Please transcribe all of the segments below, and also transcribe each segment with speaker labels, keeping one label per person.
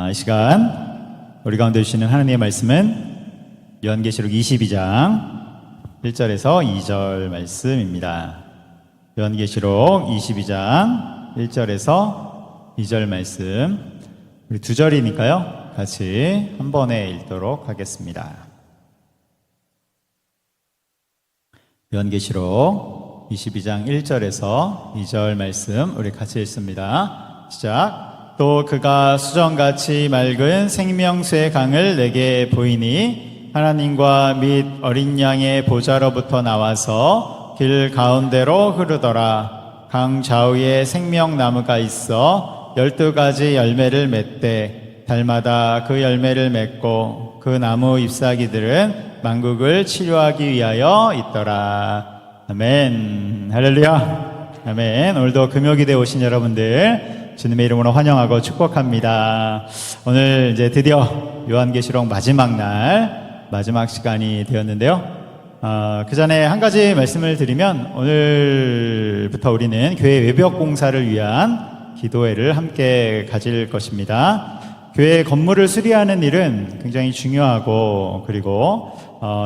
Speaker 1: 이 시간 우리 가운데 주시는 하나님의 말씀은 요한계시록 22장 1절에서 2절 말씀입니다. 요한계시록 22장 1절에서 2절 말씀, 우리 두 절이니까요 같이 한 번에 읽도록 하겠습니다. 요한계시록 22장 1절에서 2절 말씀 우리 같이 읽습니다. 시작. 또 그가 수정같이 맑은 생명수의 강을 내게 보이니 하나님과 및 어린 양의 보좌로부터 나와서 길 가운데로 흐르더라. 강 좌우에 생명나무가 있어 12가지 열매를 맺되 달마다 그 열매를 맺고 그 나무 잎사귀들은 만국을 치료하기 위하여 있더라. 아멘. 할렐루야. 아멘. 오늘도 금요기대에 오신 여러분들 주님의 이름으로 환영하고 축복합니다. 오늘 이제 드디어 요한계시록 마지막 날, 마지막 시간이 되었는데요. 그 전에 한 가지 말씀을 드리면, 오늘부터 우리는 교회 외벽 공사를 위한 기도회를 함께 가질 것입니다. 교회 건물을 수리하는 일은 굉장히 중요하고, 그리고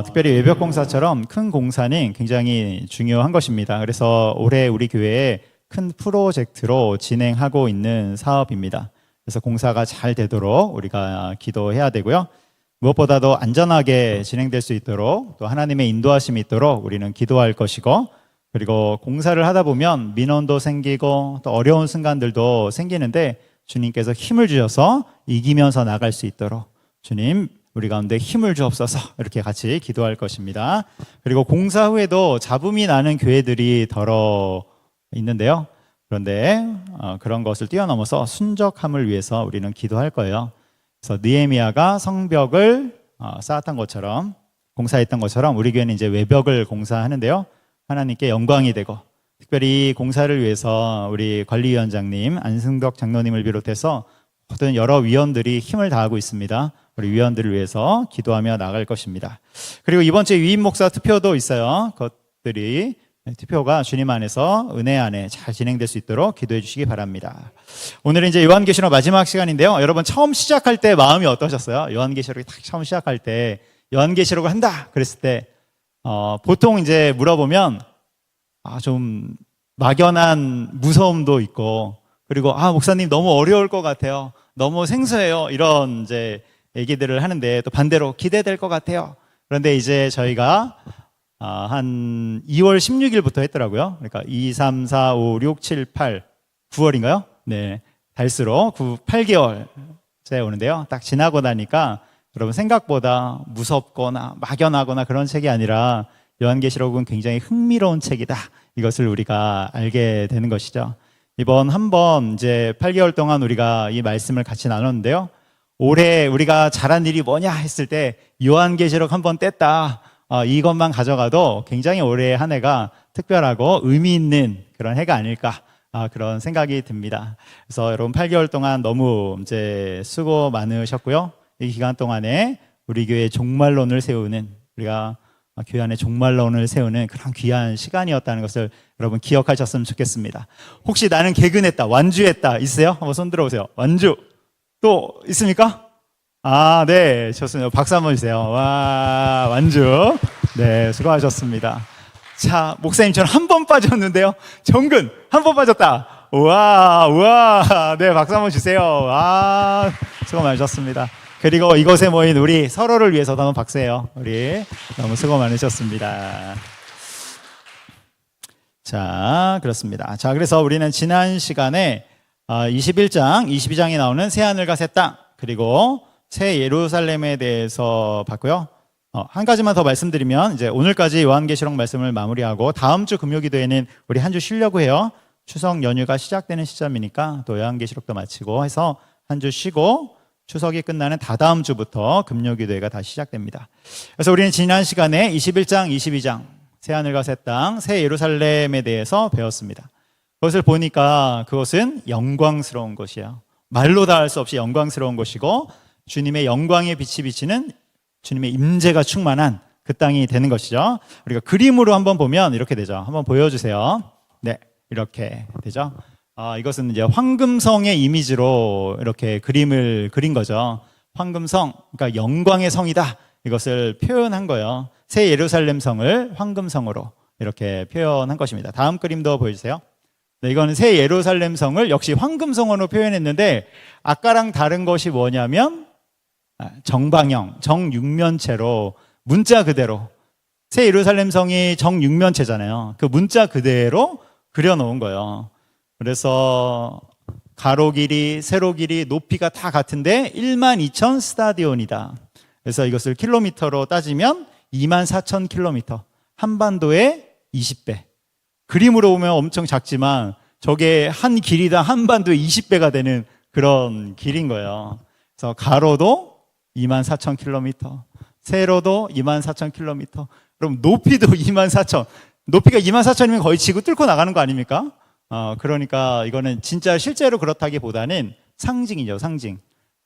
Speaker 1: 특별히 외벽 공사처럼 큰 공사는 굉장히 중요한 것입니다. 그래서 올해 우리 교회에 큰 프로젝트로 진행하고 있는 사업입니다. 그래서 공사가 잘 되도록 우리가 기도해야 되고요. 무엇보다도 안전하게 진행될 수 있도록, 또 하나님의 인도하심이 있도록 우리는 기도할 것이고, 그리고 공사를 하다 보면 민원도 생기고 또 어려운 순간들도 생기는데 주님께서 힘을 주셔서 이기면서 나갈 수 있도록 주님 우리 가운데 힘을 주옵소서, 이렇게 같이 기도할 것입니다. 그리고 공사 후에도 잡음이 나는 교회들이 더러 있는데요. 그런데 그런 것을 뛰어넘어서 순적함을 위해서 우리는 기도할 거예요. 그래서 느헤미야가 성벽을 쌓았던 것처럼, 공사했던 것처럼 우리 교회는 이제 외벽을 공사하는데요. 하나님께 영광이 되고, 특별히 공사를 위해서 우리 관리위원장님 안승덕 장로님을 비롯해서 모든 여러 위원들이 힘을 다하고 있습니다. 우리 위원들을 위해서 기도하며 나갈 것입니다. 그리고 이번 주에 위임 목사 투표도 있어요. 그것들이 투표가 주님 안에서 은혜 안에 잘 진행될 수 있도록 기도해 주시기 바랍니다. 오늘은 이제 요한계시록 마지막 시간인데요. 여러분 처음 시작할 때 마음이 어떠셨어요? 요한계시록이 딱 처음 시작할 때 요한계시록을 한다 그랬을 때 보통 이제 물어보면 좀 막연한 무서움도 있고, 그리고 목사님 너무 어려울 것 같아요, 너무 생소해요, 이런 이제 얘기들을 하는데, 또 반대로 기대될 것 같아요. 그런데 이제 저희가 한 2월 16일부터 했더라고요. 그러니까 2, 3, 4, 5, 6, 7, 8, 9월인가요? 네. 달수록 8개월째 오는데요. 딱 지나고 나니까 여러분 생각보다 무섭거나 막연하거나 그런 책이 아니라 요한계시록은 굉장히 흥미로운 책이다. 이것을 우리가 알게 되는 것이죠. 이번 한번 이제 8개월 동안 우리가 이 말씀을 같이 나눴는데요. 올해 우리가 잘한 일이 뭐냐 했을 때 요한계시록 한번 뗐다. 이것만 가져가도 굉장히 올해 한 해가 특별하고 의미 있는 그런 해가 아닐까, 그런 생각이 듭니다. 그래서 여러분 8개월 동안 너무 이제 수고 많으셨고요. 이 기간 동안에 우리 교회 종말론을 세우는, 우리가 교회 안에 종말론을 세우는 그런 귀한 시간이었다는 것을 여러분 기억하셨으면 좋겠습니다. 혹시 나는 개근했다, 완주했다 있어요? 한번 손 들어보세요. 완주 또 있습니까? 네, 좋습니다. 박수 한번 주세요. 와, 완주. 네, 수고하셨습니다. 자, 목사님처럼 한 번 빠졌는데요. 정근, 한 번 빠졌다. 우와. 네, 박수 한번 주세요. 수고 많으셨습니다. 그리고 이곳에 모인 우리 서로를 위해서도 한번 박수해요. 우리 너무 수고 많으셨습니다. 자, 그렇습니다. 자, 그래서 우리는 지난 시간에 21장, 22장에 나오는 새하늘과 새 땅, 그리고 새 예루살렘에 대해서 봤고요. 한 가지만 더 말씀드리면, 이제 오늘까지 요한계시록 말씀을 마무리하고 다음 주 금요기도에는 우리 한 주 쉬려고 해요. 추석 연휴가 시작되는 시점이니까 또 요한계시록도 마치고 해서 한 주 쉬고 추석이 끝나는 다다음 주부터 금요기도회가 다시 시작됩니다. 그래서 우리는 지난 시간에 21장, 22장 새하늘과 새 땅, 새 예루살렘에 대해서 배웠습니다. 그것을 보니까 그것은 영광스러운 것이에요. 말로 다 할 수 없이 영광스러운 것이고, 주님의 영광의 빛이 비치는 주님의 임재가 충만한 그 땅이 되는 것이죠. 우리가 그림으로 한번 보면 이렇게 되죠. 한번 보여주세요. 네, 이렇게 되죠. 이것은 이제 황금성의 이미지로 이렇게 그림을 그린 거죠. 황금성, 그러니까 영광의 성이다. 이것을 표현한 거예요. 새 예루살렘 성을 황금성으로 이렇게 표현한 것입니다. 다음 그림도 보여주세요. 네, 이거는 새 예루살렘 성을 역시 황금성으로 표현했는데 아까랑 다른 것이 뭐냐면 정방형, 정육면체로 문자 그대로 새 예루살렘 성이 정육면체잖아요. 그 문자 그대로 그려놓은 거예요. 그래서 가로 길이, 세로 길이, 높이가 다 같은데 12,000 스타디온이다. 그래서 이것을 킬로미터로 따지면 24,000km. 한반도의 20배. 그림으로 보면 엄청 작지만 저게 한 길이당 한반도의 20배가 되는 그런 길인 거예요. 그래서 가로도 24,000km, 세로도 24,000km. 그럼 높이도 24,000. 높이가 24,000이면 거의 지구 뚫고 나가는 거 아닙니까? 그러니까 이거는 진짜 실제로 그렇다기보다는 상징이죠, 상징.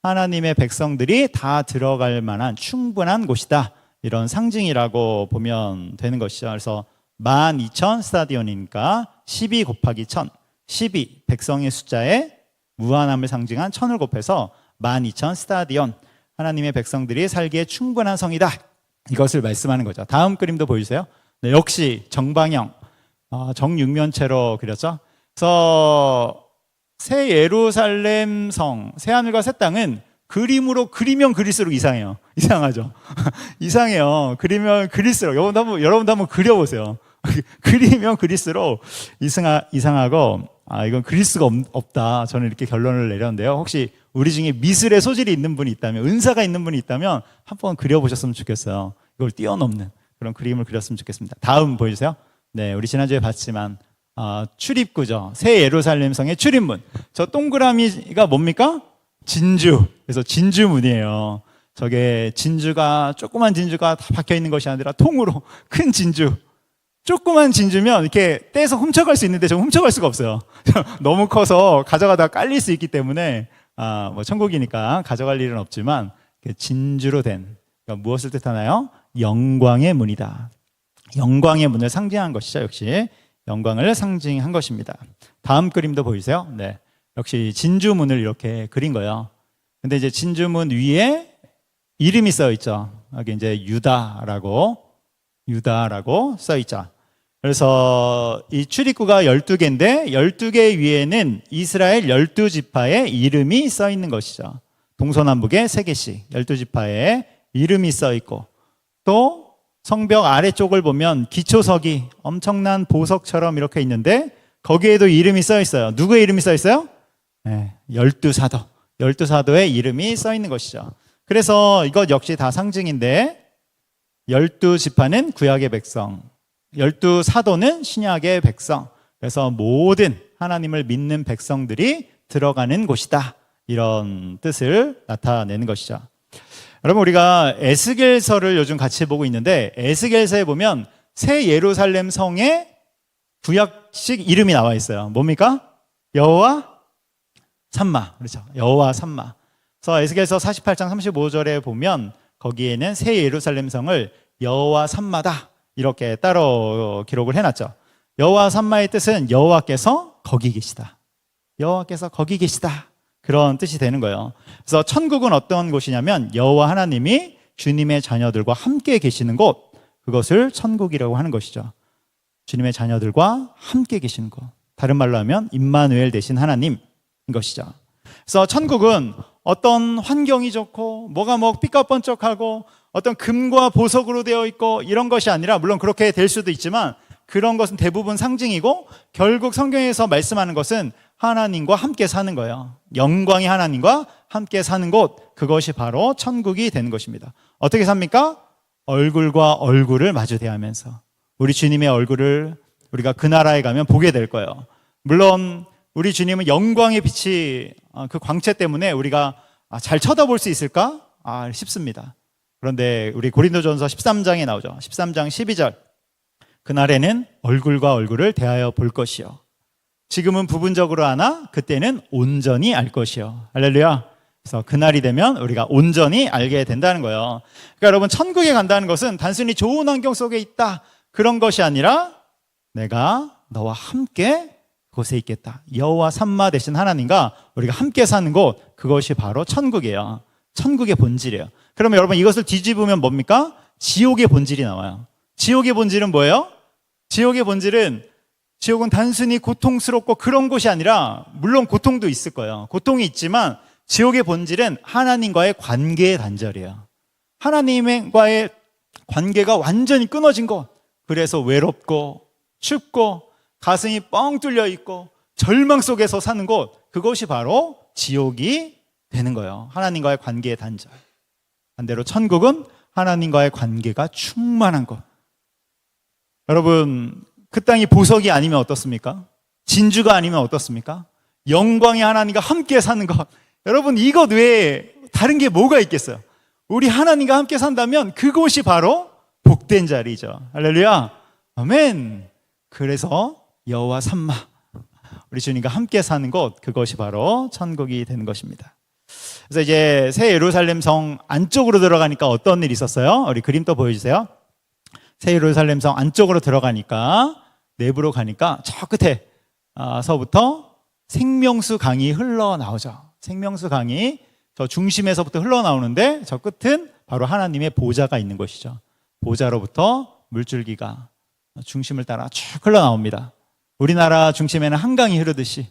Speaker 1: 하나님의 백성들이 다 들어갈 만한 충분한 곳이다. 이런 상징이라고 보면 되는 것이죠. 그래서 12,000 스타디온이니까 12 곱하기 1000, 12 백성의 숫자에 무한함을 상징한 1000을 곱해서 12,000 스타디온, 하나님의 백성들이 살기에 충분한 성이다. 이것을 말씀하는 거죠. 다음 그림도 보여주세요. 네, 역시 정방형, 정육면체로 그렸죠. 그래서 새 예루살렘 성, 새하늘과 새 땅은 그림으로 그리면 그릴수록 이상해요. 이상하죠? 이상해요. 그리면 그릴수록. 여러분도 한번 그려보세요. 그리면 그릴수록 이상하고, 이건 그릴 수가 없다. 저는 이렇게 결론을 내렸는데요. 혹시 우리 중에 미술의 소질이 있는 분이 있다면, 은사가 있는 분이 있다면 한번 그려보셨으면 좋겠어요. 이걸 뛰어넘는 그런 그림을 그렸으면 좋겠습니다. 다음 보여주세요. 네, 우리 지난주에 봤지만, 출입구죠. 새 예루살렘 성의 출입문. 저 동그라미가 뭡니까? 진주. 그래서 진주문이에요. 저게 진주가, 조그만 진주가 다 박혀 있는 것이 아니라 통으로 큰 진주. 조그만 진주면 이렇게 떼서 훔쳐갈 수 있는데 저 훔쳐갈 수가 없어요. 너무 커서 가져가다가 깔릴 수 있기 때문에, 뭐 천국이니까 가져갈 일은 없지만, 진주로 된, 그러니까 무엇을 뜻하나요? 영광의 문이다. 영광의 문을 상징한 것이죠. 역시 영광을 상징한 것입니다. 다음 그림도 보이세요? 네, 역시 진주문을 이렇게 그린 거예요. 근데 이제 진주문 위에 이름이 써 있죠. 여기 이제 유다라고 써 있죠. 그래서 이 출입구가 12개인데 12개 위에는 이스라엘 12지파의 이름이 써 있는 것이죠. 동서남북에 3개씩 12지파의 이름이 써 있고, 또 성벽 아래쪽을 보면 기초석이 엄청난 보석처럼 이렇게 있는데 거기에도 이름이 써 있어요. 누구의 이름이 써 있어요? 네, 12사도. 12사도의 이름이 써 있는 것이죠. 그래서 이것 역시 다 상징인데 12지파는 구약의 백성, 12사도는 신약의 백성. 그래서 모든 하나님을 믿는 백성들이 들어가는 곳이다. 이런 뜻을 나타내는 것이죠. 여러분, 우리가 에스겔서를 요즘 같이 보고 있는데 에스겔서에 보면 새 예루살렘 성의 구약식 이름이 나와 있어요. 뭡니까? 여호와 삼마. 그렇죠. 여호와 삼마. 그래서 에스겔서 48장 35절에 보면 거기에는 새 예루살렘 성을 여호와 삼마다 이렇게 따로 기록을 해놨죠. 여호와 삼마의 뜻은 여호와께서 거기 계시다. 여호와께서 거기 계시다. 그런 뜻이 되는 거예요. 그래서 천국은 어떤 곳이냐면 여호와 하나님이 주님의 자녀들과 함께 계시는 곳, 그것을 천국이라고 하는 것이죠. 주님의 자녀들과 함께 계시는 곳, 다른 말로 하면 임마누엘 되신 하나님인 것이죠. 그래서 천국은 어떤 환경이 좋고 뭐가 뭐 삐까번쩍하고 어떤 금과 보석으로 되어 있고 이런 것이 아니라, 물론 그렇게 될 수도 있지만 그런 것은 대부분 상징이고 결국 성경에서 말씀하는 것은 하나님과 함께 사는 거예요. 영광의 하나님과 함께 사는 곳, 그것이 바로 천국이 되는 것입니다. 어떻게 삽니까? 얼굴과 얼굴을 마주 대하면서 우리 주님의 얼굴을 우리가 그 나라에 가면 보게 될 거예요. 물론 우리 주님은 영광의 빛이 그 광채 때문에 우리가 잘 쳐다볼 수 있을까? 싶습니다. 그런데 우리 고린도전서 13장에 나오죠. 13장 12절. 그날에는 얼굴과 얼굴을 대하여 볼 것이요. 지금은 부분적으로 아나 그때는 온전히 알 것이요. 할렐루야. 그래서 그날이 되면 우리가 온전히 알게 된다는 거예요. 그러니까 여러분, 천국에 간다는 것은 단순히 좋은 환경 속에 있다, 그런 것이 아니라 내가 너와 함께 곳에 있겠다. 여호와 삼마 되신 하나님과 우리가 함께 사는 곳, 그것이 바로 천국이에요. 천국의 본질이에요. 그러면 여러분 이것을 뒤집으면 뭡니까? 지옥의 본질이 나와요. 지옥의 본질은 뭐예요? 지옥은 단순히 고통스럽고 그런 곳이 아니라, 물론 고통도 있을 거예요. 고통이 있지만 지옥의 본질은 하나님과의 관계의 단절이에요. 하나님과의 관계가 완전히 끊어진 것. 그래서 외롭고 춥고 가슴이 뻥 뚫려 있고 절망 속에서 사는 곳, 그것이 바로 지옥이 되는 거예요. 하나님과의 관계의 단절. 반대로 천국은 하나님과의 관계가 충만한 곳. 여러분, 그 땅이 보석이 아니면 어떻습니까? 진주가 아니면 어떻습니까? 영광의 하나님과 함께 사는 것. 여러분, 이것 외에 다른 게 뭐가 있겠어요? 우리 하나님과 함께 산다면 그곳이 바로 복된 자리죠. 할렐루야. 아멘. 그래서 여호와 삼마, 우리 주님과 함께 사는 곳, 그것이 바로 천국이 되는 것입니다. 그래서 이제 새 예루살렘 성 안쪽으로 들어가니까 어떤 일이 있었어요? 우리 그림 또 보여주세요. 새 예루살렘 성 안쪽으로 들어가니까, 내부로 가니까 저 끝에서부터 생명수 강이 흘러나오죠. 생명수 강이 저 중심에서부터 흘러나오는데, 저 끝은 바로 하나님의 보좌가 있는 곳이죠. 보좌로부터 물줄기가 중심을 따라 쭉 흘러나옵니다. 우리나라 중심에는 한강이 흐르듯이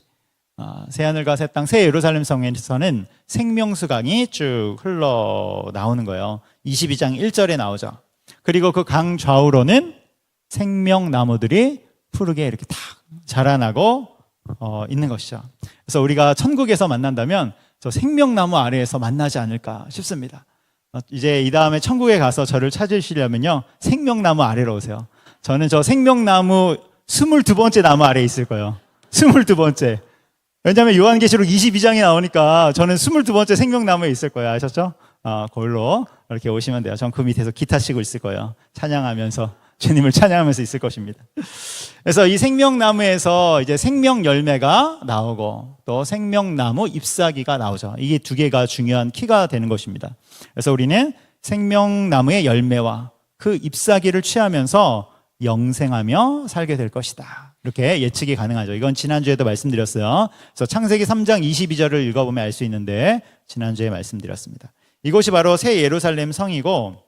Speaker 1: 새하늘과 새 땅, 새 예루살렘 성에서는 생명수 강이 쭉 흘러나오는 거예요. 22장 1절에 나오죠. 그리고 그 강 좌우로는 생명나무들이 푸르게 이렇게 탁 자라나고 있는 것이죠. 그래서 우리가 천국에서 만난다면 저 생명나무 아래에서 만나지 않을까 싶습니다. 이제 이 다음에 천국에 가서 저를 찾으시려면요, 생명나무 아래로 오세요. 저는 저 생명나무 22번째 나무 아래에 있을 거예요. 22번째. 왜냐하면 요한계시록 22장이 나오니까 저는 22번째 생명나무에 있을 거예요. 아셨죠? 거기로 이렇게 오시면 돼요. 전 그 밑에서 기타 치고 있을 거예요. 찬양하면서, 주님을 찬양하면서 있을 것입니다. 그래서 이 생명나무에서 이제 생명 열매가 나오고 또 생명나무 잎사귀가 나오죠. 이게 두 개가 중요한 키가 되는 것입니다. 그래서 우리는 생명나무의 열매와 그 잎사귀를 취하면서 영생하며 살게 될 것이다. 이렇게 예측이 가능하죠. 이건 지난주에도 말씀드렸어요. 그래서 창세기 3장 22절을 읽어보면 알 수 있는데, 지난주에 말씀드렸습니다. 이곳이 바로 새 예루살렘 성이고,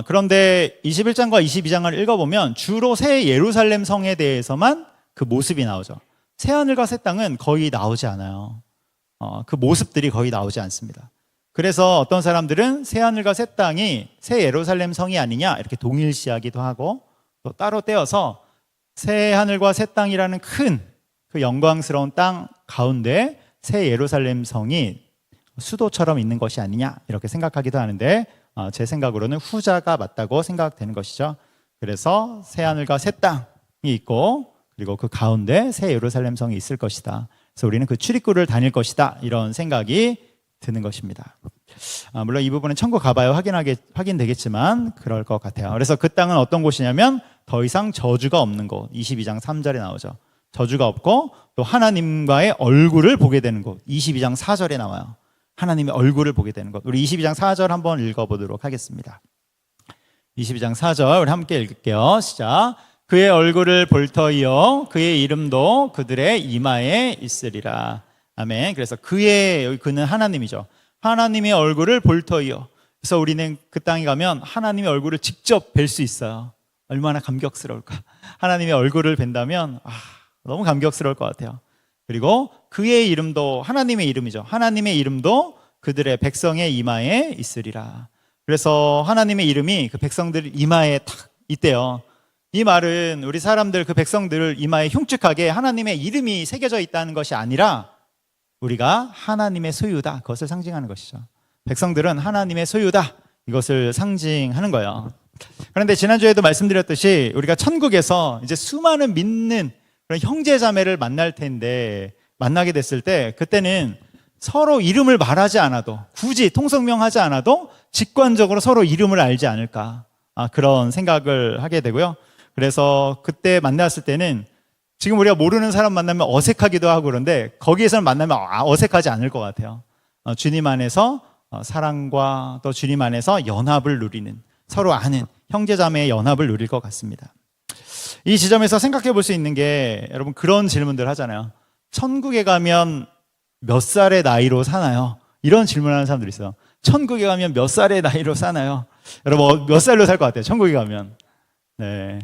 Speaker 1: 그런데 21장과 22장을 읽어보면 주로 새 예루살렘 성에 대해서만 그 모습이 나오죠. 새 하늘과 새 땅은 거의 나오지 않아요. 그 모습들이 거의 나오지 않습니다. 그래서 어떤 사람들은 새 하늘과 새 땅이 새 예루살렘 성이 아니냐 이렇게 동일시하기도 하고, 또 따로 떼어서 새 하늘과 새 땅이라는 큰 그 영광스러운 땅 가운데 새 예루살렘 성이 수도처럼 있는 것이 아니냐 이렇게 생각하기도 하는데, 제 생각으로는 후자가 맞다고 생각되는 것이죠. 그래서 새 하늘과 새 땅이 있고, 그리고 그 가운데 새 예루살렘 성이 있을 것이다. 그래서 우리는 그 출입구를 다닐 것이다, 이런 생각이 드는 것입니다. 물론 이 부분은 천국 가봐야 확인되겠지만 그럴 것 같아요. 그래서 그 땅은 어떤 곳이냐면 더 이상 저주가 없는 곳, 22장 3절에 나오죠. 저주가 없고 또 하나님과의 얼굴을 보게 되는 곳, 22장 4절에 나와요. 하나님의 얼굴을 보게 되는 것. 우리 22장 4절 한번 읽어보도록 하겠습니다. 22장 4절 우리 함께 읽을게요. 시작. 그의 얼굴을 볼 터이요 그의 이름도 그들의 이마에 있으리라. 아멘. 그래서 그는 하나님이죠. 하나님의 얼굴을 볼 터이요. 그래서 우리는 그 땅에 가면 하나님의 얼굴을 직접 뵐 수 있어요. 얼마나 감격스러울까. 하나님의 얼굴을 뵌다면 너무 감격스러울 것 같아요. 그리고 그의 이름도, 하나님의 이름이죠. 하나님의 이름도 그들의 백성의 이마에 있으리라. 그래서 하나님의 이름이 그 백성들 이마에 탁 있대요. 이 말은 우리 사람들, 그 백성들 이마에 흉측하게 하나님의 이름이 새겨져 있다는 것이 아니라 우리가 하나님의 소유다, 그것을 상징하는 것이죠. 백성들은 하나님의 소유다, 이것을 상징하는 거예요. 그런데 지난주에도 말씀드렸듯이 우리가 천국에서 이제 수많은 믿는 그런 형제 자매를 만날 텐데, 만나게 됐을 때 그때는 서로 이름을 말하지 않아도, 굳이 통성명하지 않아도 직관적으로 서로 이름을 알지 않을까, 그런 생각을 하게 되고요. 그래서 그때 만났을 때는 지금 우리가 모르는 사람 만나면 어색하기도 하고 그런데 거기에서는 만나면 어색하지 않을 것 같아요. 주님 안에서 사랑과 또 주님 안에서 연합을 누리는, 서로 아는 형제자매의 연합을 누릴 것 같습니다. 이 지점에서 생각해 볼 수 있는 게 여러분 그런 질문들 하잖아요. 천국에 가면 몇 살의 나이로 사나요? 이런 질문하는 사람들이 있어요. 천국에 가면 몇 살의 나이로 사나요? 여러분 몇 살로 살 것 같아요? 천국에 가면. 네.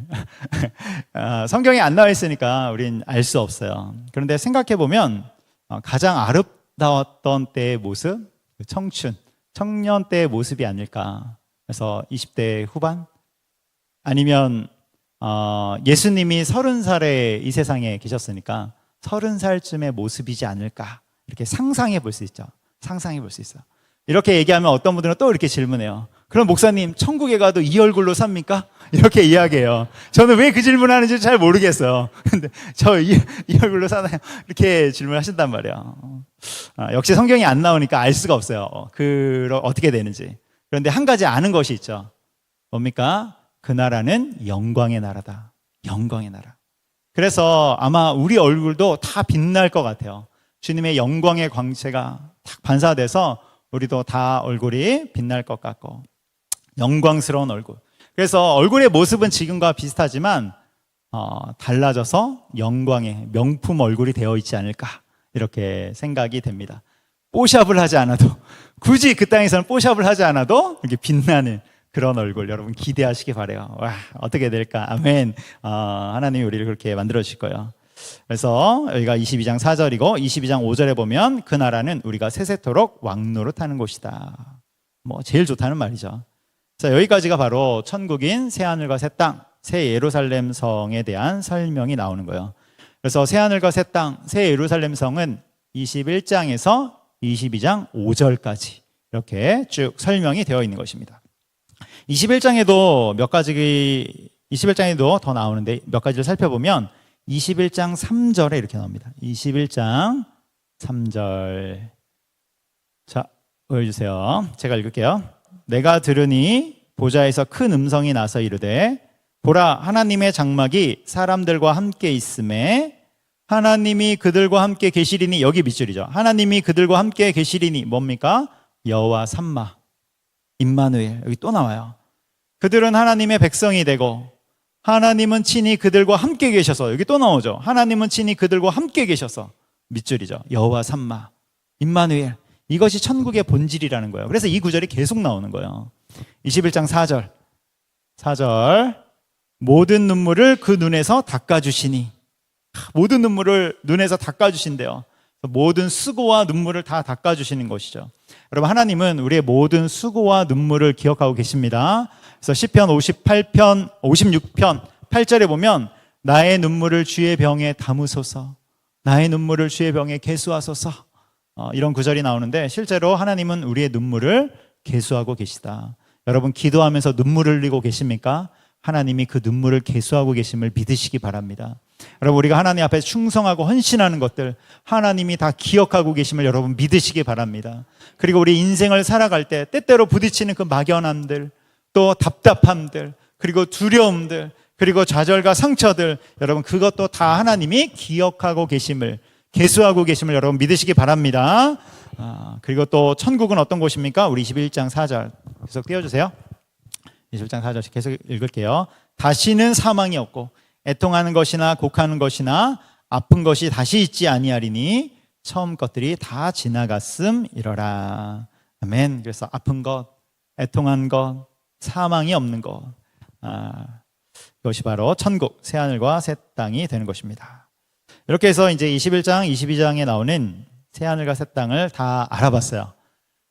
Speaker 1: 성경에 안 나와 있으니까 우린 알 수 없어요. 그런데 생각해 보면 가장 아름다웠던 때의 모습, 청춘, 청년 때의 모습이 아닐까. 그래서 20대 후반? 아니면 예수님이 30살에 이 세상에 계셨으니까 30살쯤의 모습이지 않을까. 이렇게 상상해 볼 수 있죠. 상상해 볼 수 있어요. 이렇게 얘기하면 어떤 분들은 또 이렇게 질문해요. 그럼 목사님, 천국에 가도 이 얼굴로 삽니까? 이렇게 이야기해요. 저는 왜 그 질문을 하는지 잘 모르겠어요. 근데 이 얼굴로 사나요? 이렇게 질문하신단 말이에요. 역시 성경이 안 나오니까 알 수가 없어요. 어떻게 되는지. 그런데 한 가지 아는 것이 있죠. 뭡니까? 그 나라는 영광의 나라다. 영광의 나라. 그래서 아마 우리 얼굴도 다 빛날 것 같아요. 주님의 영광의 광채가 딱 반사돼서 우리도 다 얼굴이 빛날 것 같고 영광스러운 얼굴. 그래서 얼굴의 모습은 지금과 비슷하지만 달라져서 영광의 명품 얼굴이 되어 있지 않을까 이렇게 생각이 됩니다. 뽀샵을 하지 않아도 굳이 그 땅에서는 뽀샵을 하지 않아도 이렇게 빛나는 그런 얼굴 여러분 기대하시기 바래요. 와 어떻게 될까? 아멘. 하나님이 우리를 그렇게 만들어 주실 거예요. 그래서 여기가 22장 4절이고 22장 5절에 보면 그 나라는 우리가 세세토록 왕노릇하는 곳이다. 뭐 제일 좋다는 말이죠. 자, 여기까지가 바로 천국인 새하늘과 새 땅, 새 예루살렘 성에 대한 설명이 나오는 거예요. 그래서 새하늘과 새 땅, 새 예루살렘 성은 21장에서 22장 5절까지 이렇게 쭉 설명이 되어 있는 것입니다. 21장에도 21장에도 더 나오는데 몇 가지를 살펴보면 21장 3절에 이렇게 나옵니다. 21장 3절. 자, 보여주세요. 제가 읽을게요. 내가 들으니 보좌에서 큰 음성이 나서 이르되 보라 하나님의 장막이 사람들과 함께 있음에 하나님이 그들과 함께 계시리니 여기 밑줄이죠. 하나님이 그들과 함께 계시리니 뭡니까? 여호와 삼마 임마누엘 여기 또 나와요. 그들은 하나님의 백성이 되고 하나님은 친히 그들과 함께 계셔서 여기 또 나오죠. 하나님은 친히 그들과 함께 계셔서 밑줄이죠. 여호와 삼마 임마누엘 이것이 천국의 본질이라는 거예요. 그래서 이 구절이 계속 나오는 거예요. 21장 4절 모든 눈물을 그 눈에서 닦아주시니 모든 눈물을 눈에서 닦아주신대요. 모든 수고와 눈물을 다 닦아주시는 것이죠. 여러분 하나님은 우리의 모든 수고와 눈물을 기억하고 계십니다. 그래서 시편 56편 8절에 보면 나의 눈물을 주의 병에 담으소서 나의 눈물을 주의 병에 계수하소서 이런 구절이 나오는데 실제로 하나님은 우리의 눈물을 계수하고 계시다. 여러분 기도하면서 눈물을 흘리고 계십니까? 하나님이 그 눈물을 계수하고 계심을 믿으시기 바랍니다. 여러분 우리가 하나님 앞에 충성하고 헌신하는 것들 하나님이 다 기억하고 계심을 여러분 믿으시기 바랍니다. 그리고 우리 인생을 살아갈 때 때때로 부딪히는 그 막연함들 또 답답함들 그리고 두려움들 그리고 좌절과 상처들 여러분 그것도 다 하나님이 기억하고 계심을 계수하고 계심을 여러분 믿으시기 바랍니다. 그리고 또 천국은 어떤 곳입니까? 우리 21장 4절 계속 띄워주세요. 21장 4절 계속 읽을게요. 다시는 사망이 없고 애통하는 것이나 곡하는 것이나 아픈 것이 다시 있지 아니하리니 처음 것들이 다 지나갔음 이러라. 아멘. 그래서 아픈 것, 애통한 것, 사망이 없는 것 이것이 바로 천국, 새하늘과 새 땅이 되는 것입니다. 이렇게 해서 이제 21장, 22장에 나오는 새하늘과 새 땅을 다 알아봤어요.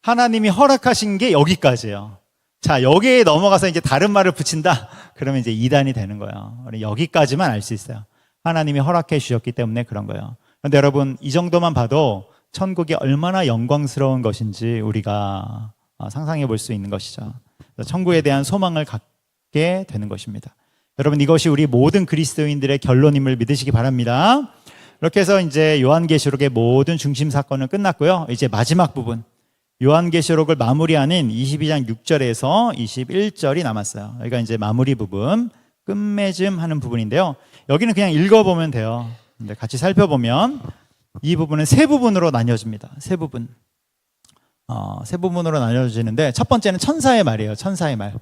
Speaker 1: 하나님이 허락하신 게 여기까지예요. 자, 여기에 넘어가서 이제 다른 말을 붙인다? 그러면 이제 이단이 되는 거예요. 우리 여기까지만 알 수 있어요. 하나님이 허락해 주셨기 때문에 그런 거예요. 그런데 여러분, 이 정도만 봐도 천국이 얼마나 영광스러운 것인지 우리가 상상해 볼 수 있는 것이죠. 천국에 대한 소망을 갖게 되는 것입니다. 여러분, 이것이 우리 모든 그리스도인들의 결론임을 믿으시기 바랍니다. 이렇게 해서 이제 요한계시록의 모든 중심 사건은 끝났고요. 이제 마지막 부분. 요한계시록을 마무리하는 22장 6절에서 21절이 남았어요. 여기가 이제 마무리 부분, 끝맺음 하는 부분인데요. 여기는 그냥 읽어보면 돼요. 근데 같이 살펴보면 이 부분은 세 부분으로 나뉘어집니다. 세 부분. 세 부분으로 나뉘어지는데 첫 번째는 천사의 말이에요. 천사의 말.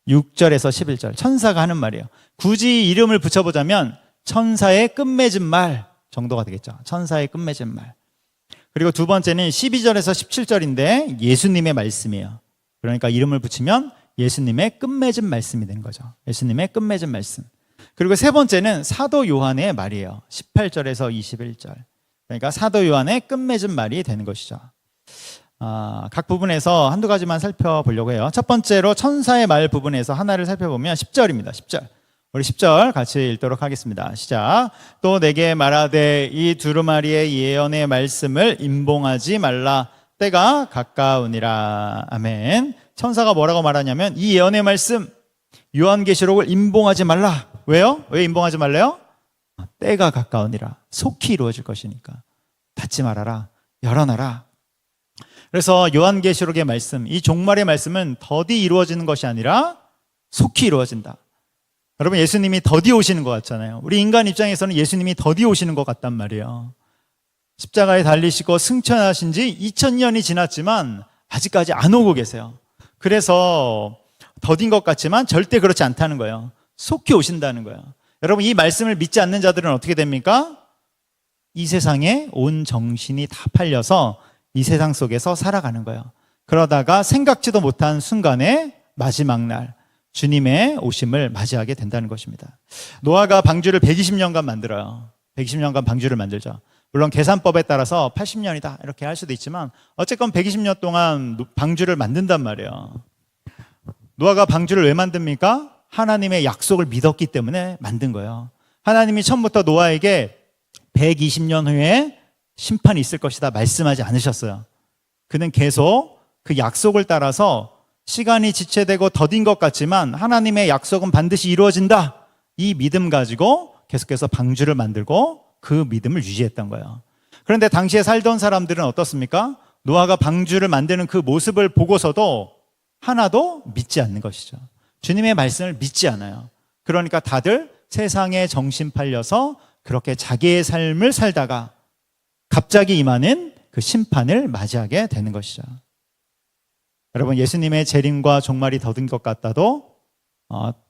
Speaker 1: 6절에서 11절 천사가 하는 말이에요. 굳이 이름을 붙여보자면 천사의 끝맺은 말 정도가 되겠죠. 천사의 끝맺은 말. 그리고 두 번째는 12절에서 17절인데 예수님의 말씀이에요. 그러니까 이름을 붙이면 예수님의 끝맺은 말씀이 되는 거죠. 예수님의 끝맺은 말씀. 그리고 세 번째는 사도 요한의 말이에요. 18절에서 21절. 그러니까 사도 요한의 끝맺은 말이 되는 것이죠. 각 부분에서 한두 가지만 살펴보려고 해요. 첫 번째로 천사의 말 부분에서 하나를 살펴보면 10절입니다. 10절. 우리 10절 같이 읽도록 하겠습니다. 시작. 또 내게 말하되 이 두루마리의 예언의 말씀을 임봉하지 말라. 때가 가까우니라. 아멘. 천사가 뭐라고 말하냐면 이 예언의 말씀 요한계시록을 임봉하지 말라. 왜요? 왜 임봉하지 말래요? 때가 가까우니라. 속히 이루어질 것이니까 닫지 말아라. 열어놔라. 그래서 요한계시록의 말씀, 이 종말의 말씀은 더디 이루어지는 것이 아니라 속히 이루어진다. 여러분, 예수님이 더디 오시는 것 같잖아요. 우리 인간 입장에서는 예수님이 더디 오시는 것 같단 말이에요. 십자가에 달리시고 승천하신 지 2000년이 지났지만 아직까지 안 오고 계세요. 그래서 더딘 것 같지만 절대 그렇지 않다는 거예요. 속히 오신다는 거예요. 여러분, 이 말씀을 믿지 않는 자들은 어떻게 됩니까? 이 세상에 온 정신이 다 팔려서 이 세상 속에서 살아가는 거예요. 그러다가 생각지도 못한 순간에 마지막 날 주님의 오심을 맞이하게 된다는 것입니다. 노아가 방주를 120년간 만들어요. 120년간 방주를 만들죠. 물론 계산법에 따라서 80년이다 이렇게 할 수도 있지만 어쨌건 120년 동안 방주를 만든단 말이에요. 노아가 방주를 왜 만듭니까? 하나님의 약속을 믿었기 때문에 만든 거예요. 하나님이 처음부터 노아에게 120년 후에 심판이 있을 것이다 말씀하지 않으셨어요. 그는 계속 그 약속을 따라서 시간이 지체되고 더딘 것 같지만 하나님의 약속은 반드시 이루어진다. 이 믿음 가지고 계속해서 방주를 만들고 그 믿음을 유지했던 거예요. 그런데 당시에 살던 사람들은 어떻습니까? 노아가 방주를 만드는 그 모습을 보고서도 하나도 믿지 않는 것이죠. 주님의 말씀을 믿지 않아요. 그러니까 다들 세상에 정신 팔려서 그렇게 자기의 삶을 살다가 갑자기 임하는 그 심판을 맞이하게 되는 것이죠. 여러분, 예수님의 재림과 종말이 더딘 것 같다도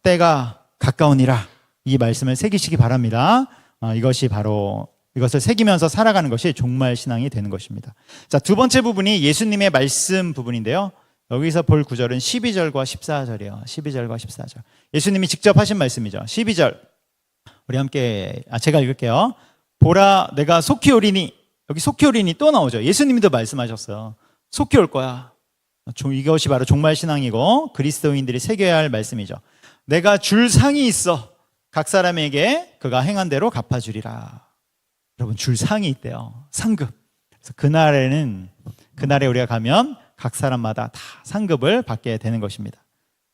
Speaker 1: 때가 가까우니라 이 말씀을 새기시기 바랍니다. 이것이 바로 이것을 새기면서 살아가는 것이 종말 신앙이 되는 것입니다. 자, 두 번째 부분이 예수님의 말씀 부분인데요. 여기서 볼 구절은 12절과 14절이에요. 12절과 14절. 예수님이 직접 하신 말씀이죠. 12절. 우리 함께 제가 읽을게요. 보라, 내가 속히 오리니. 여기 속히 오리니 또 나오죠. 예수님도 말씀하셨어요. 속히 올 거야. 이것이 바로 종말 신앙이고 그리스도인들이 새겨야 할 말씀이죠. 내가 줄 상이 있어. 각 사람에게 그가 행한 대로 갚아주리라. 여러분, 줄 상이 있대요. 상급. 그래서 그날에 우리가 가면 각 사람마다 다 상급을 받게 되는 것입니다.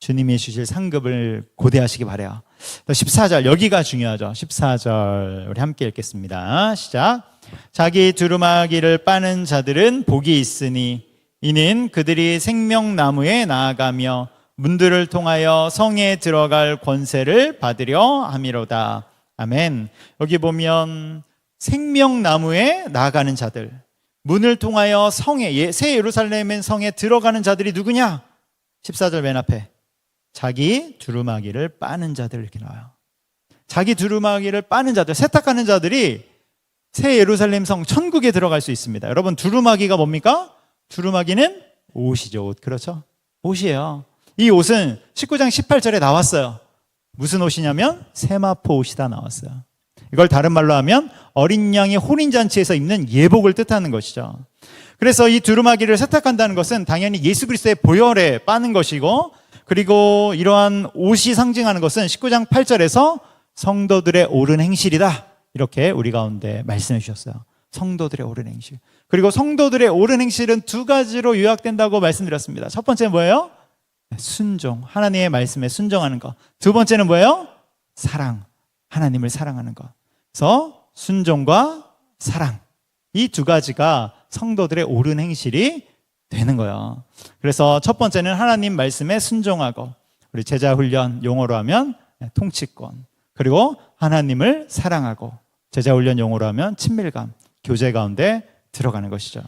Speaker 1: 주님이 주실 상급을 고대하시기 바라요. 14절, 여기가 중요하죠. 14절 우리 함께 읽겠습니다. 시작. 자기 두루마기를 빠는 자들은 복이 있으니 이는 그들이 생명나무에 나아가며 문들을 통하여 성에 들어갈 권세를 받으려 함이로다. 아멘. 여기 보면 생명나무에 나아가는 자들, 문을 통하여 성에, 새 예루살렘 성에 들어가는 자들이 누구냐? 14절 맨 앞에 자기 두루마기를 빠는 자들 이렇게 나와요. 자기 두루마기를 빠는 자들, 세탁하는 자들이 새 예루살렘 성 천국에 들어갈 수 있습니다. 여러분, 두루마기가 뭡니까? 두루마기는 옷이죠. 옷. 그렇죠? 옷이에요. 이 옷은 19장 18절에 나왔어요. 무슨 옷이냐면 세마포 옷이다 나왔어요. 이걸 다른 말로 하면 어린 양의 혼인잔치에서 입는 예복을 뜻하는 것이죠. 그래서 이 두루마기를 세탁한다는 것은 당연히 예수 그리스도의 보혈에 빠는 것이고, 그리고 이러한 옷이 상징하는 것은 19장 8절에서 성도들의 옳은 행실이다 이렇게 우리 가운데 말씀해 주셨어요. 성도들의 옳은 행실. 그리고 성도들의 옳은 행실은 두 가지로 요약된다고 말씀드렸습니다. 첫 번째는 뭐예요? 순종, 하나님의 말씀에 순종하는 것. 두 번째는 뭐예요? 사랑, 하나님을 사랑하는 것. 그래서 순종과 사랑, 이 두 가지가 성도들의 옳은 행실이 되는 거예요. 그래서 첫 번째는 하나님 말씀에 순종하고, 우리 제자 훈련 용어로 하면 통치권, 그리고 하나님을 사랑하고, 제자 훈련 용어로 하면 친밀감, 교제 가운데 들어가는 것이죠.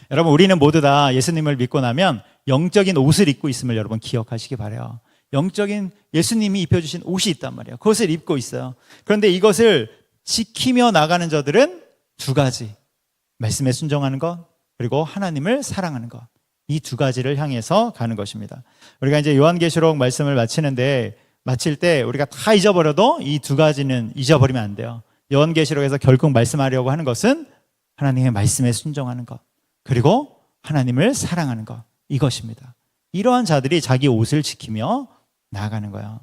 Speaker 1: 여러분, 우리는 모두 다 예수님을 믿고 나면 영적인 옷을 입고 있음을 여러분 기억하시기 바라요. 영적인 예수님이 입혀주신 옷이 있단 말이에요. 그것을 입고 있어요. 그런데 이것을 지키며 나가는 자들은 두 가지. 말씀에 순종하는 것, 그리고 하나님을 사랑하는 것. 이 두 가지를 향해서 가는 것입니다. 우리가 이제 요한계시록 말씀을 마칠 때 우리가 다 잊어버려도 이 두 가지는 잊어버리면 안 돼요. 요한계시록에서 결국 말씀하려고 하는 것은 하나님의 말씀에 순종하는 것, 그리고 하나님을 사랑하는 것, 이것입니다. 이러한 자들이 자기 옷을 지키며 나아가는 거예요.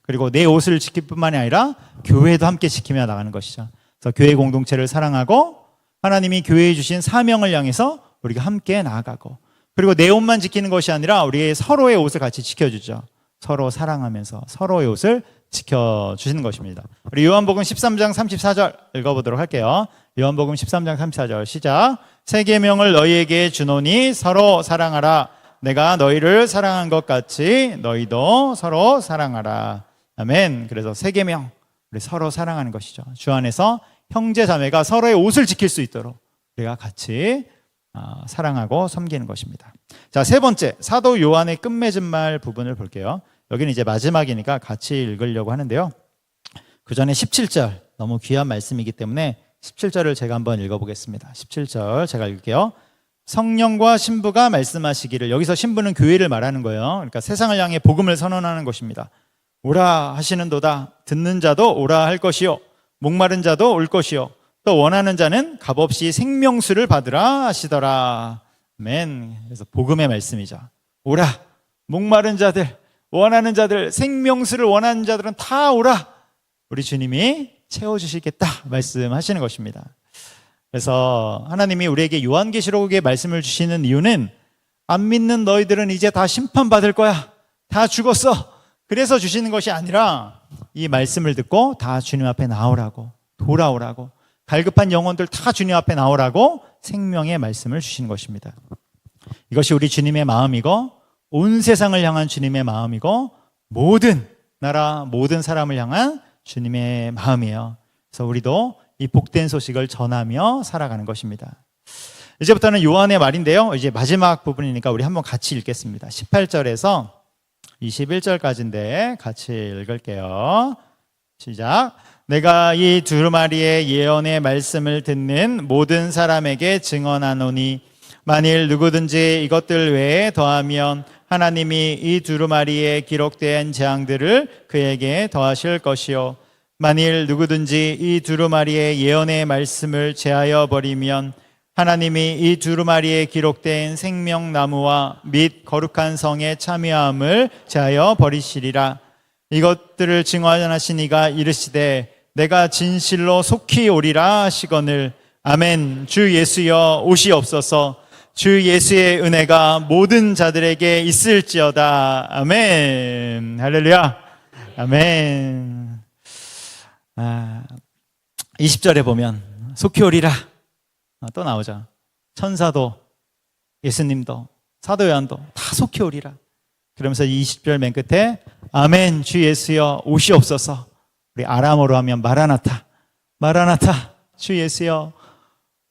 Speaker 1: 그리고 내 옷을 지킬 뿐만이 아니라 교회도 함께 지키며 나가는 것이죠. 그래서 교회 공동체를 사랑하고 하나님이 교회에 주신 사명을 향해서 우리가 함께 나아가고, 그리고 내 옷만 지키는 것이 아니라 우리 서로의 옷을 같이 지켜주죠. 서로 사랑하면서 서로의 옷을 지켜주시는 것입니다. 우리 요한복음 13장 34절 읽어보도록 할게요. 요한복음 13장 34절 시작. 새 계명을 너희에게 주노니 서로 사랑하라. 내가 너희를 사랑한 것 같이 너희도 서로 사랑하라. 아멘. 그래서 새 계명, 우리 서로 사랑하는 것이죠. 주 안에서 형제 자매가 서로의 옷을 지킬 수 있도록 우리가 같이 사랑하고 섬기는 것입니다. 자, 세 번째, 사도 요한의 끝맺은 말 부분을 볼게요. 여기는 이제 마지막이니까 같이 읽으려고 하는데요. 그 전에 17절, 너무 귀한 말씀이기 때문에 17절을 제가 한번 읽어보겠습니다. 17절 제가 읽을게요. 성령과 신부가 말씀하시기를, 여기서 신부는 교회를 말하는 거예요. 그러니까 세상을 향해 복음을 선언하는 것입니다. 오라 하시는도다. 듣는 자도 오라 할 것이요, 목마른 자도 올 것이요, 또 원하는 자는 값없이 생명수를 받으라 하시더라. 아멘. 그래서 복음의 말씀이죠. 오라, 목마른 자들, 원하는 자들, 생명수를 원하는 자들은 다 오라. 우리 주님이 채워주시겠다 말씀하시는 것입니다. 그래서 하나님이 우리에게 요한계시록의 말씀을 주시는 이유는 안 믿는 너희들은 이제 다 심판받을 거야, 다 죽었어, 그래서 주시는 것이 아니라 이 말씀을 듣고 다 주님 앞에 나오라고, 돌아오라고, 갈급한 영혼들 다 주님 앞에 나오라고 생명의 말씀을 주시는 것입니다. 이것이 우리 주님의 마음이고, 온 세상을 향한 주님의 마음이고, 모든 나라, 모든 사람을 향한 주님의 마음이에요. 그래서 우리도 이 복된 소식을 전하며 살아가는 것입니다. 이제부터는 요한의 말인데요, 이제 마지막 부분이니까 우리 한번 같이 읽겠습니다. 18절에서 21절까지인데 같이 읽을게요. 시작. 내가 이 두루마리의 예언의 말씀을 듣는 모든 사람에게 증언하노니, 만일 누구든지 이것들 외에 더하면 하나님이 이 두루마리에 기록된 재앙들을 그에게 더하실 것이요, 만일 누구든지 이 두루마리의 예언의 말씀을 제하여 버리면 하나님이 이 두루마리에 기록된 생명나무와 및 거룩한 성의 참여함을 제하여 버리시리라. 이것들을 증언하신 이가 이르시되 내가 진실로 속히 오리라 하시거늘. 아멘. 주 예수여 오시옵소서. 주 예수의 은혜가 모든 자들에게 있을지어다. 아멘. 할렐루야. 아멘. 20절에 보면 속히 오리라 또 나오죠. 천사도, 예수님도, 사도 요한도 다 속히 오리라. 그러면서 20절 맨 끝에 아멘. 주 예수여 오시옵소서. 우리 아람어로 하면 마라나타, 마라나타. 주 예수여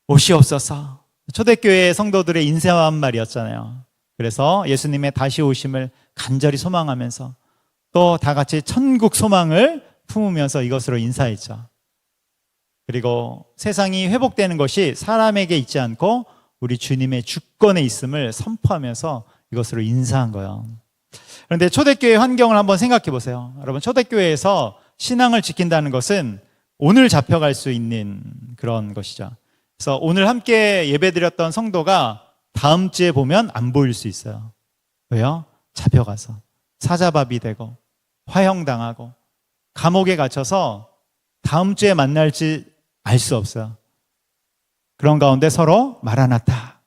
Speaker 1: 오시옵소서. 초대교회 성도들의 인사한 말이었잖아요. 그래서 예수님의 다시 오심을 간절히 소망하면서 또 다 같이 천국 소망을 품으면서 이것으로 인사했죠. 그리고 세상이 회복되는 것이 사람에게 있지 않고 우리 주님의 주권에 있음을 선포하면서 이것으로 인사한 거예요. 그런데 초대교회 환경을 한번 생각해 보세요. 여러분, 초대교회에서 신앙을 지킨다는 것은 오늘 잡혀갈 수 있는 그런 것이죠. 그래서 오늘 함께 예배드렸던 성도가 다음 주에 보면 안 보일 수 있어요. 왜요? 잡혀가서 사자밥이 되고 화형당하고 감옥에 갇혀서 다음 주에 만날지 알 수 없어요. 그런 가운데 서로 마라나타,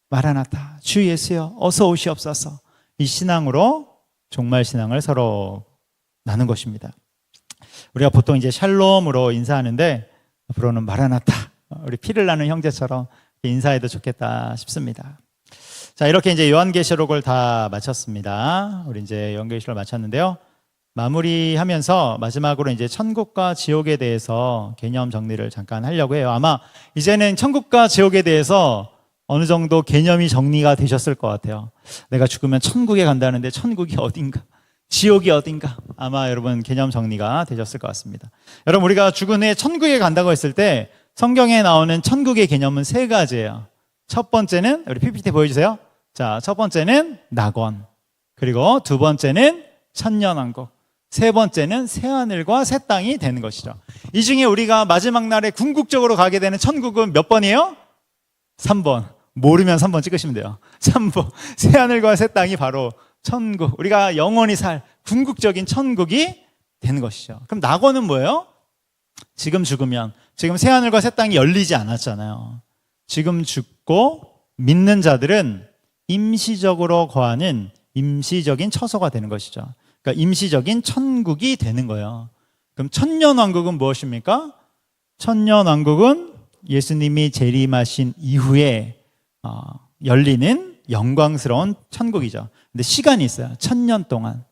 Speaker 1: 마라나타, 주 예수여 어서 오시옵소서. 이 신앙으로 종말 신앙을 서로 나눈 것입니다. 우리가 보통 이제 샬롬으로 인사하는데 앞으로는 마라나타, 우리 피를 나는 형제처럼 인사해도 좋겠다 싶습니다. 자, 이렇게 이제 요한계시록을 다 마쳤습니다. 우리 이제 요한계시록을 마쳤는데요. 마무리하면서 마지막으로 이제 천국과 지옥에 대해서 개념 정리를 잠깐 하려고 해요. 아마 이제는 천국과 지옥에 대해서 어느 정도 개념이 정리가 되셨을 것 같아요. 내가 죽으면 천국에 간다는데 천국이 어딘가? 지옥이 어딘가? 아마 여러분 개념 정리가 되셨을 것 같습니다. 여러분 우리가 죽은 후에 천국에 간다고 했을 때 성경에 나오는 천국의 개념은 세 가지예요. 첫 번째는 우리 PPT 보여주세요. 자, 첫 번째는 낙원, 그리고 두 번째는 천년왕국, 세 번째는 새하늘과 새 땅이 되는 것이죠. 이 중에 우리가 마지막 날에 궁극적으로 가게 되는 천국은 몇 번이에요? 3번. 모르면 3번 찍으시면 돼요. 3번. 새하늘과 새 땅이 바로 천국, 우리가 영원히 살 궁극적인 천국이 되는 것이죠. 그럼 낙원은 뭐예요? 지금 죽으면, 지금 새하늘과 새 땅이 열리지 않았잖아요. 지금 죽고 믿는 자들은 임시적으로 거하는 임시적인 처소가 되는 것이죠. 그러니까 임시적인 천국이 되는 거예요. 그럼 천년왕국은 무엇입니까? 천년왕국은 예수님이 재림하신 이후에 열리는 영광스러운 천국이죠. 근데 시간이 있어요. 1000년 동안.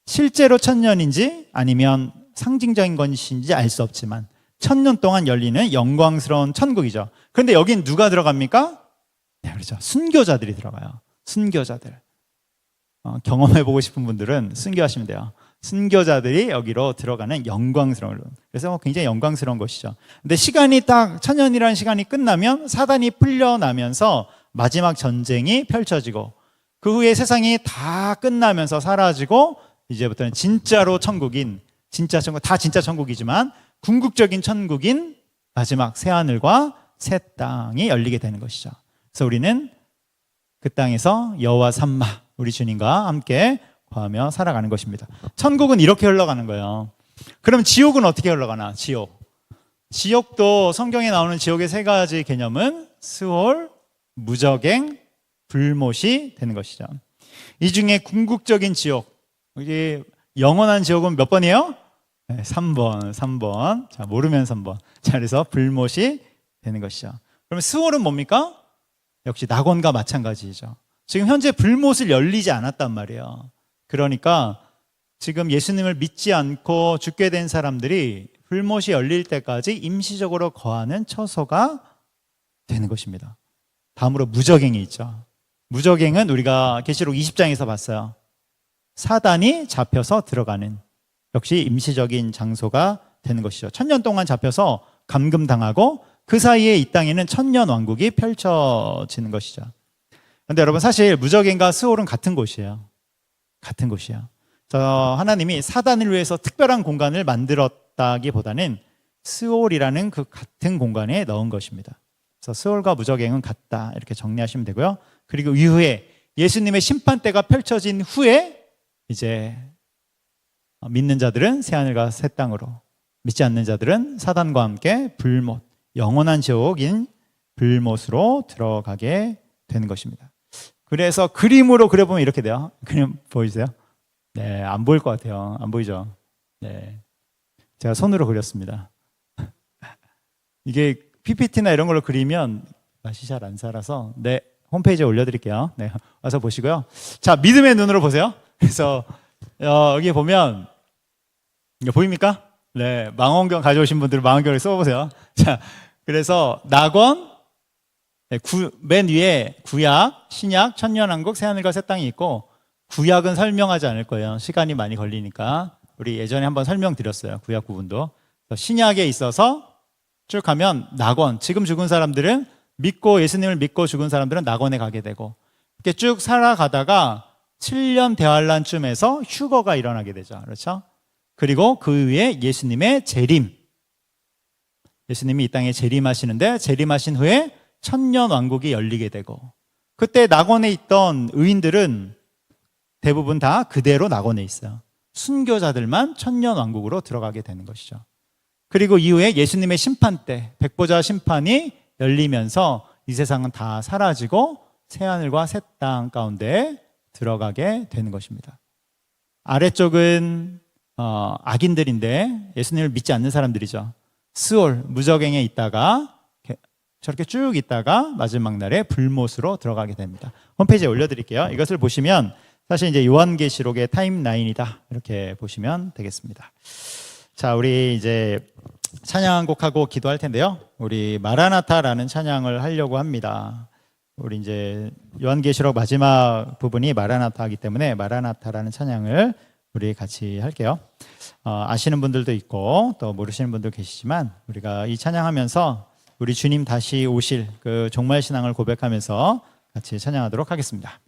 Speaker 1: 실제로 1000년인지 아니면 상징적인 것인지 알 수 없지만 1000년 동안 열리는 영광스러운 천국이죠. 그런데 여긴 누가 들어갑니까? 네, 그렇죠. 순교자들이 들어가요. 순교자들. 경험해보고 싶은 분들은 순교하시면 돼요. 순교자들이 여기로 들어가는 영광스러운, 그래서 굉장히 영광스러운 것이죠. 근데 시간이 딱 1000년이라는 시간이 끝나면 사단이 풀려나면서 마지막 전쟁이 펼쳐지고 그 후에 세상이 다 끝나면서 사라지고 이제부터는 진짜로 천국인, 진짜 천국, 다 진짜 천국이지만 궁극적인 천국인 마지막 새하늘과 새 땅이 열리게 되는 것이죠. 그래서 우리는 그 땅에서 여호와 삼마, 우리 주님과 함께 거하며 살아가는 것입니다. 천국은 이렇게 흘러가는 거예요. 그럼 지옥은 어떻게 흘러가나? 지옥도 성경에 나오는 지옥의 세 가지 개념은 스홀, 무저갱, 불못이 되는 것이죠. 이 중에 궁극적인 지옥, 이게 영원한 지옥은 몇 번이에요? 네, 3번. 자, 모르면 3번. 자, 그래서 불못이 되는 것이죠. 그러면 스홀은 뭡니까? 역시 낙원과 마찬가지죠. 지금 현재 불못을 열리지 않았단 말이에요. 그러니까 지금 예수님을 믿지 않고 죽게 된 사람들이 불못이 열릴 때까지 임시적으로 거하는 처소가 되는 것입니다. 다음으로 무저갱이 있죠. 무저갱은 우리가 계시록 20장에서 봤어요. 사단이 잡혀서 들어가는, 역시 임시적인 장소가 되는 것이죠. 1000년 동안 잡혀서 감금당하고 그 사이에 이 땅에는 천년왕국이 펼쳐지는 것이죠. 그런데 여러분 사실 무저갱과 스홀은 같은 곳이에요. 같은 곳이에요. 하나님이 사단을 위해서 특별한 공간을 만들었다기보다는 스홀이라는 그 같은 공간에 넣은 것입니다. 그래서 스홀과 무저갱은 같다, 이렇게 정리하시면 되고요. 그리고 이후에 예수님의 심판대가 펼쳐진 후에 이제 믿는 자들은 새하늘과 새 땅으로, 믿지 않는 자들은 사단과 함께 불못, 영원한 지옥인 불못으로 들어가게 되는 것입니다. 그래서 그림으로 그려보면 이렇게 돼요. 그림 보이세요? 네, 안 보일 것 같아요. 안 보이죠? 네, 제가 손으로 그렸습니다. 이게 PPT나 이런 걸로 그리면 맛이 잘 안 살아서 네, 홈페이지에 올려드릴게요. 네, 와서 보시고요. 자, 믿음의 눈으로 보세요. 그래서 여기 보면 이게 보입니까? 네, 망원경 가져오신 분들은 망원경을 써보세요. 자, 그래서 낙원, 맨 위에 구약, 신약, 천년왕국, 새하늘과 새 땅이 있고, 구약은 설명하지 않을 거예요. 시간이 많이 걸리니까. 우리 예전에 한번 설명드렸어요. 구약 부분도. 신약에 있어서 쭉 가면 낙원, 지금 죽은 사람들은 예수님을 믿고 죽은 사람들은 낙원에 가게 되고, 이렇게 쭉 살아가다가 7년 대환란쯤에서 휴거가 일어나게 되죠. 그렇죠? 그리고 그 위에 예수님의 재림, 예수님이 이 땅에 재림하시는데, 재림하신 후에 천년왕국이 열리게 되고, 그때 낙원에 있던 의인들은 대부분 다 그대로 낙원에 있어요. 순교자들만 천년왕국으로 들어가게 되는 것이죠. 그리고 이후에 예수님의 심판대, 백보자 심판이 열리면서 이 세상은 다 사라지고 새하늘과 새 땅 가운데 들어가게 되는 것입니다. 아래쪽은 악인들인데 예수님을 믿지 않는 사람들이죠. 스홀, 무저갱에 있다가 저렇게 쭉 있다가 마지막 날에 불못으로 들어가게 됩니다. 홈페이지에 올려드릴게요. 이것을 보시면 사실 이제 요한계시록의 타임라인이다, 이렇게 보시면 되겠습니다. 자, 우리 이제 찬양 한 곡하고 기도할 텐데요. 우리 마라나타라는 찬양을 하려고 합니다. 우리 이제 요한계시록 마지막 부분이 마라나타이기 때문에 마라나타라는 찬양을 우리 같이 할게요. 아시는 분들도 있고 또 모르시는 분도 계시지만 우리가 이 찬양하면서 우리 주님 다시 오실 그 종말 신앙을 고백하면서 같이 찬양하도록 하겠습니다.